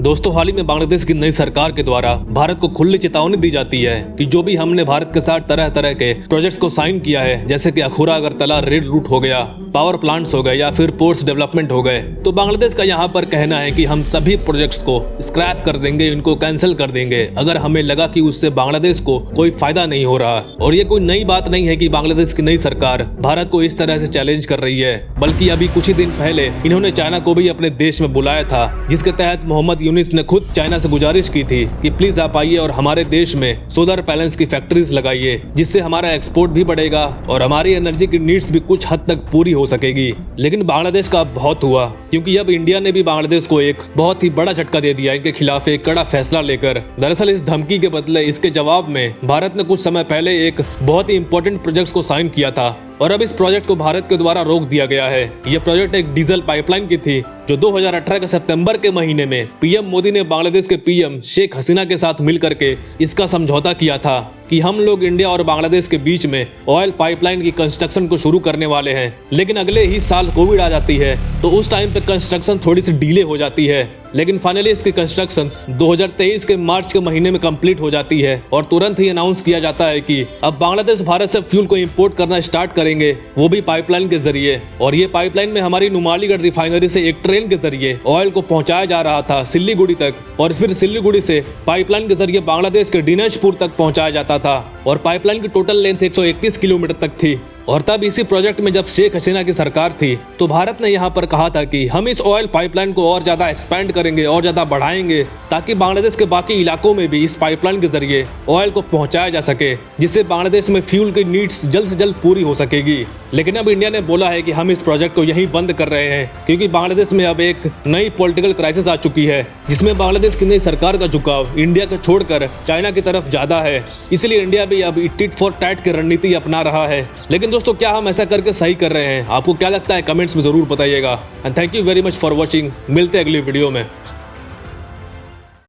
दोस्तों, हाल ही में बांग्लादेश की नई सरकार के द्वारा भारत को खुली चेतावनी दी जाती है कि जो भी हमने भारत के साथ तरह तरह के प्रोजेक्ट्स को साइन किया है, जैसे कि अखुरा अगरतला रेल रूट हो गया, पावर प्लांट्स हो गए या फिर पोर्ट्स डेवलपमेंट हो गए, तो बांग्लादेश का यहाँ पर कहना है कि हम सभी प्रोजेक्ट्स को स्क्रैप कर देंगे, इनको कैंसिल कर देंगे अगर हमें लगा कि उससे बांग्लादेश को कोई फायदा नहीं हो रहा। और ये कोई नई बात नहीं है कि बांग्लादेश की नई सरकार भारत को इस तरह से चैलेंज कर रही है, बल्कि अभी कुछ ही दिन पहले इन्होंने चाइना को भी अपने देश में बुलाया था, जिसके तहत मोहम्मद यूनिस ने खुद चाइना से गुजारिश की थी कि प्लीज आप आइए और हमारे देश में सोलर पैनल्स की फैक्ट्रीज लगाइए, जिससे हमारा एक्सपोर्ट भी बढ़ेगा और हमारी एनर्जी की नीड्स भी कुछ हद तक पूरी हो सकेगी। लेकिन बांग्लादेश का अब बहुत हुआ, क्योंकि अब इंडिया ने भी बांग्लादेश को एक बहुत ही बड़ा झटका दे दिया इनके खिलाफ एक कड़ा फैसला लेकर। दरअसल इस धमकी के बदले इसके जवाब में भारत ने कुछ समय पहले एक बहुत ही इंपॉर्टेंट प्रोजेक्ट को साइन किया था और अब इस प्रोजेक्ट को भारत के द्वारा रोक दिया गया है। यह प्रोजेक्ट एक डीजल पाइपलाइन की थी जो 2018 के सितंबर के महीने में पीएम मोदी ने बांग्लादेश के पीएम शेख हसीना के साथ मिलकर के इसका समझौता किया था कि हम लोग इंडिया और बांग्लादेश के बीच में ऑयल पाइपलाइन की कंस्ट्रक्शन को शुरू करने वाले हैं। लेकिन अगले ही साल कोविड आ जाती है, तो उस टाइम पे कंस्ट्रक्शन थोड़ी सी डिले हो जाती है, लेकिन फाइनली इसकी कंस्ट्रक्शन 2023 के मार्च के महीने में कंप्लीट हो जाती है और तुरंत ही अनाउंस किया जाता है कि अब बांग्लादेश भारत से फ्यूल को इंपोर्ट करना स्टार्ट करेंगे, वो भी पाइपलाइन के जरिए। और ये पाइपलाइन में हमारी नुमालीगढ़ रिफाइनरी से एक ट्रेन के जरिए ऑयल को पहुंचाया जा रहा था सिल्लीगुड़ी तक, और फिर सिल्लीगुड़ी से पाइपलाइन के जरिए बांग्लादेश के दिनाजपुर तक पहुंचाया जाता था, और पाइपलाइन की टोटल लेंथ 131 किलोमीटर तक थी। और तब इसी प्रोजेक्ट में जब शेख हसीना की सरकार थी, तो भारत ने यहाँ पर कहा था कि हम इस ऑयल पाइपलाइन को और ज्यादा एक्सपैंड करेंगे और ज्यादा बढ़ाएंगे, ताकि बांग्लादेश के बाकी इलाकों में भी इस पाइपलाइन के जरिए ऑयल को पहुंचाया जा सके, जिससे बांग्लादेश में फ्यूल की नीड्स जल्द से जल्द पूरी हो सकेगी। लेकिन अब इंडिया ने बोला है कि हम इस प्रोजेक्ट को यहीं बंद कर रहे हैं, क्योंकि बांग्लादेश में अब एक नई पॉलिटिकल क्राइसिस आ चुकी है, जिसमें बांग्लादेश की नई सरकार का झुकाव इंडिया को छोड़कर चाइना की तरफ ज्यादा है। इसलिए इंडिया भी अब टिट फॉर टैट की रणनीति अपना रहा है। लेकिन दोस्तों, क्या हम ऐसा करके सही कर रहे हैं? आपको क्या लगता है? कमेंट्स में जरूर बताइएगा। And thank you very much for watching. मिलते हैं अगली वीडियो में।